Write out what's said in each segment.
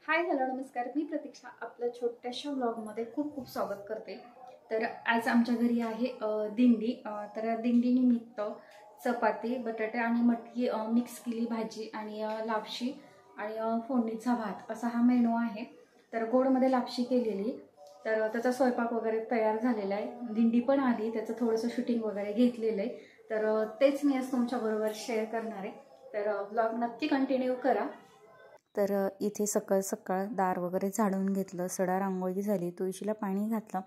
Hi hello नमस्कार, मी प्रतीक्षा आपल्या छोट्याशा ब्लॉगमध्ये खूप खूप स्वागत करते। तर आज आमच्या घरी आहे दिंडी। तर दिंडीनिमित्त चपाती, बटाटे आणि मटकी मिक्स केली भाजी आणि लापशी आणि फोडणीचा भात असा हा मेनू आहे। तर गोडमध्ये लापशी केलेली, तर त्याचा स्वयंपाक वगैरे तयार झालेला आहे। दिंडी पण आली, त्याचं थोडंसं शूटिंग वगैरे घेतलेलं आहे। तर तेच मी आज तुमच्याबरोबर शेअर करणार आहे। तर ब्लॉग नक्की कंटिन्यू करा। तर इथे सकाळ सकाळ दार वगैरे झाडून घेतलं, सडा रांगोळी झाली, तुळशीला पाणी घातलं,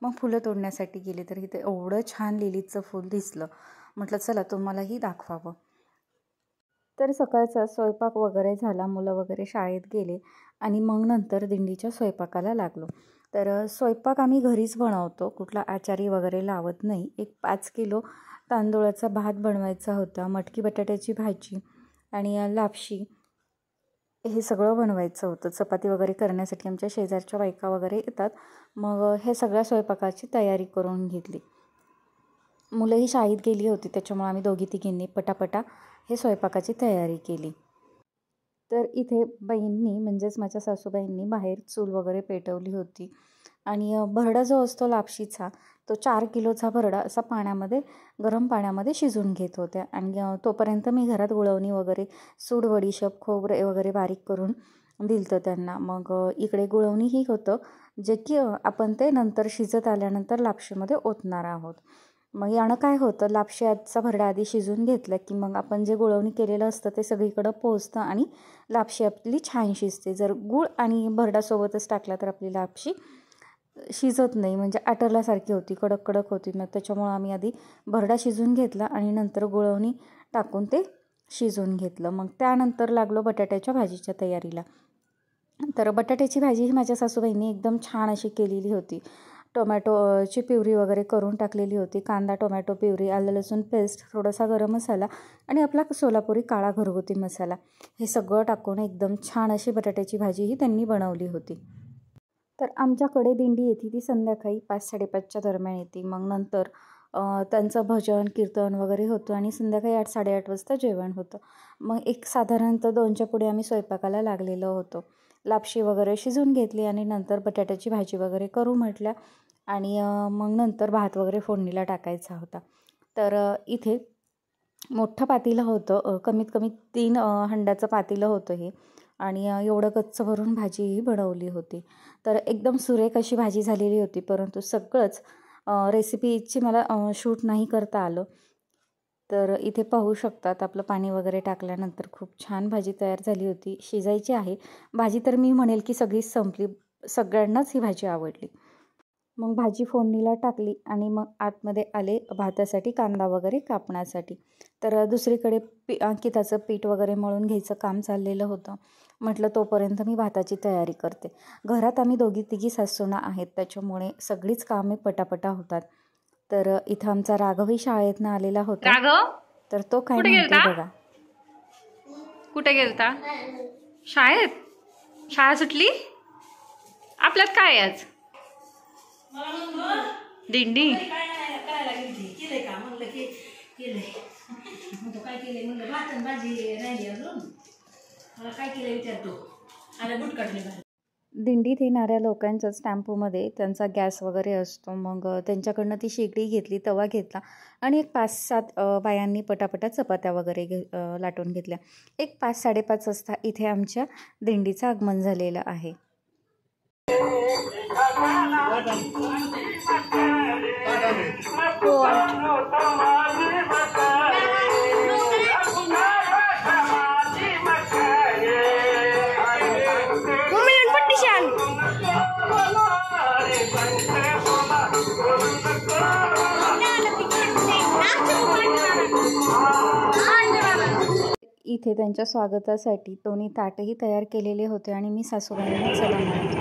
मग फुलं तोडण्यासाठी गेले। तर इथे एवढं छान लिलीचं फूल दिसलं, म्हटलं चला तुम्हालाही दाखवावं। तर सकाळचा स्वयंपाक वगैरे झाला, मुलं वगैरे शाळेत गेले आणि मग नंतर दिंडीच्या स्वयंपाकाला लागलो। तर स्वयंपाक आम्ही घरीच बनवतो, कुठला आचारी वगैरे लावत नाही। एक 5 किलो तांदूळाचा भात बनवायचा होता, मटकी बटाट्याची भाजी आणि लापशी हे सगळं बनवायचं होतं। चपाती वगैरे करण्यासाठी आमच्या शेजारच्या बायका वगैरे येतात, मग हे सगळ्या स्वयंपाकाची तयारी करून घेतली। मुलंही शाळेत गेली होती, त्याच्यामुळे आम्ही दोघी तिघींनी पटापटा हे स्वयंपाकाची तयारी केली। तर इथे बाईंनी म्हणजेच माझ्या सासूबाईंनी बाहेर चूल वगैरे पेटवली होती आणि भरडा जो असतो लापशीचा तो 4 किलोचा भरडा असा गरम पाण्यामध्ये शिजून घेत होत्या। आणि तोपर्यंत मी घरात गुळवणी वगैरे सूड, बडीशेप, खोबरे वगैरे बारीक करून दिलं त्यांना। मग इकडे गुळवणीही होतं, जे की आपण ते नंतर शिजत आल्यानंतर लापशीमध्ये ओतणार आहोत। मग यानं काय होतं, लापशीचा भरडा आधी शिजून घेतला की मग आपण जे गुळवणी केलेलं असतं ते सगळीकडं पोचतं आणि लापशी आपली छान शिजते। जर गूळ आणि भरडासोबतच टाकला तर आपली लापशी शिजत नाही, म्हणजे आटरल्यासारखी होती, कडक कडक होती। मग त्याच्यामुळं आम्ही आधी भरडा शिजून घेतला आणि नंतर गुळवणी टाकून ते शिजवून घेतलं। मग त्यानंतर लागलो बटाट्याच्या भाजीच्या तयारीला। तर बटाट्याची भाजी ही माझ्या सासूबाईंनी एकदम छान अशी केलेली होती। टोमॅटोची प्युरी वगैरे करून टाकलेली होती, कांदा टोमॅटो प्युरी, आलं लसूण पेस्ट, थोडासा गरम मसाला आणि आपला सोलापुरी काळा घरगुती मसाला, हे सगळं टाकून एकदम छान अशी बटाट्याची भाजीही त्यांनी बनवली होती। तर आमच्याकडे दिंडी येते ती संध्याकाळी 5-5:30च्या दरम्यान येते। मग नंतर त्यांचं भजन कीर्तन वगैरे होतं आणि संध्याकाळी 8-8:30 वाजता जेवण होतं। मग एक साधारणतः 2च्या पुढे आम्ही स्वयंपाकाला लागलेलो होतो। लापशी वगैरे शिजून घेतली आणि नंतर बटाट्याची भाजी वगैरे करू म्हटल्या आणि मग नंतर भात वगैरे फोडणीला टाकायचा होता। तर इथे मोठं पातेलं होतं, कमीत कमी 3 हंड्याचं पातेलं होतं हे, आणि एवढं गच्च भरून भाजीही बनवली होती। तर एकदम सुरेख अशी भाजी झालेली होती, परंतु सगळंच रेसिपीची मला शूट नाही करता आलं। तर इथे पाहू शकतात, आपलं पाणी वगैरे टाकल्यानंतर खूप छान भाजी तयार झाली होती, शिजायची आहे भाजी। तर मी म्हणेल की सगळीच संपली, सगळ्यांनाच ही भाजी आवडली। मग भाजी फोडणीला टाकली आणि मग आतमध्ये आले भातासाठी कांदा वगैरे कापण्यासाठी। तर दुसरीकडे अंकिताचं पीठ वगैरे मळून घ्यायचं काम चाललेलं होतं, म्हटलं तोपर्यंत मी भाताची तयारी करते। घरात आम्ही दोघी तिघी सासूना आहेत, त्याच्यामुळे सगळीच कामे पटापटा होतात। तर इथं आमचा राघवही शाळेतनं आलेला होता। राघव तर तो काय कुठे म्हणतो गेलता? बघा। कुठे गेलता? शाळेत? शाळा सुटली? आपल्यात काय आज दिंडी? दिंडीत येणाऱ्या लोकांच्याच टेम्पोमध्ये त्यांचा गॅस वगैरे असतो। मग त्यांच्याकडनं ती शेगडी घेतली, तवा घेतला आणि एक 5-7 बायांनी पटापटा चपात्या वगैरे लाटून घेतल्या। एक 5-5:30 वाजता इथे आमच्या दिंडीचं आगमन झालेलं आहे। इथे त्यांच्या स्वागतासाठी दोन्ही ताटही तयार केलेले होते आणि मी सासूबाईंना चला म्हणत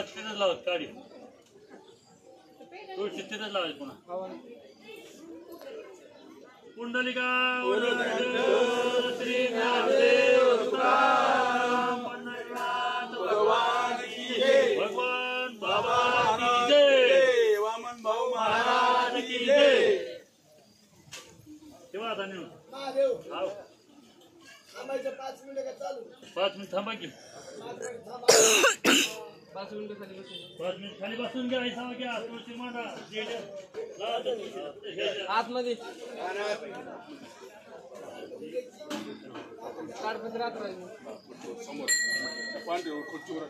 तिथेच लावत काढी तुळशी तिथेच लावायची पुन्हा कुंडलिका श्री ज्ञानदेव तुकाराम पंढरीनाथ भगवान की जय भगवान बाबा की जय वामन भाऊ महाराज की जय केव्हा आता नेऊ थांबायचं 5 मिनिट थांबा की 5 मिनिट खाली बसून घ्या ऐसा घ्या तुळशी मांडा आतमध्ये समोर पांढरीवर खुर्चीवर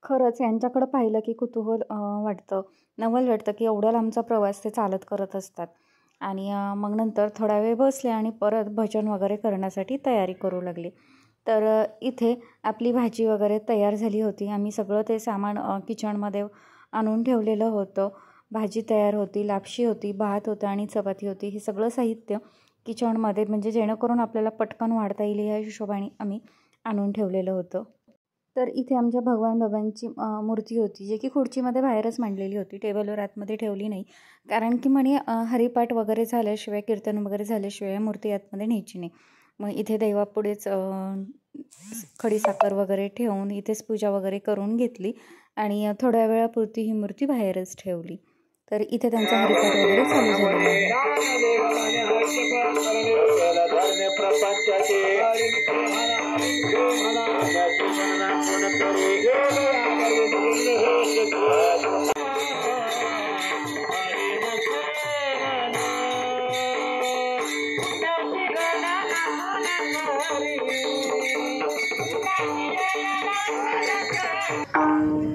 खरंच यांच्याकडं पाहिलं की कुतूहल वाटतं, नवल वाटतं की एवढ्या लांबचा प्रवास ते चालत करत असतात. आणि मग नंतर थोडा वेळ बसले आणि परत भजन वगैरे करण्यासाठी तयारी करू लागली. तर इथे आपली भाजी वगैरे तयार झाली होती. आम्ही सगळं ते सामान किचनमध्ये आणून ठेवलेलं होतं. भाजी तयार होती, लापशी होती, भात होतं आणि चपाती होती. हे सगळं साहित्य किचनमध्ये म्हणजे जेणेकरून आपल्याला पटकन वाढता येईल या हिशोबाने आम्ही आणून ठेवलेलं होतं. तर इथे आमच्या भगवान बाबांची मूर्ती होती, जे की खुर्चीमध्ये बाहेरच मांडलेली होती, टेबलवर आतमध्ये ठेवली नाही. कारण की म्हणे हरिपाठ वगैरे झाल्याशिवाय, कीर्तन वगैरे झाल्याशिवाय मूर्ती आतमध्ये न्यायची नाही. मग इथे देवापुढेच खडीसाखर वगैरे ठेवून इथेच पूजा वगैरे करून घेतली आणि थोड्या वेळापुरती ही मूर्ती बाहेरच ठेवली. तर इथे त्यांचा हरिपाठ वगैरे चालू झालेला आहे.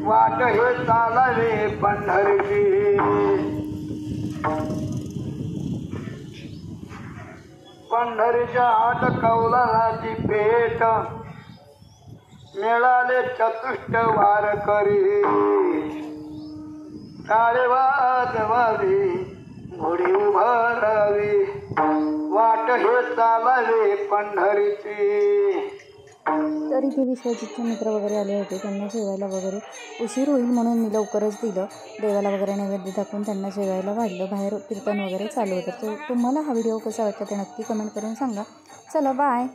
वाट हे चालवे पंढरीची, पंढरीच्या आट कौलाची भेट, मिळाले चतुष्ट वारकरी, टाळे वाजवावी घोडी उभारावी, वाट हे चालवे पंढरीची. तर इथे विश्वजितचे मित्र वगैरे आले होते, त्यांना जेवायला वगैरे उशीर होईल म्हणून मी लवकरच दिलं. देवाला वगैरे नैवेद्य दाखवून त्यांना जेवायला वाढलं. बाहेर कीर्तन वगैरे चालू होतं. तर तुम्हाला हा व्हिडिओ कसा वाटला ते नक्की कमेंट करून सांगा. चला बाय.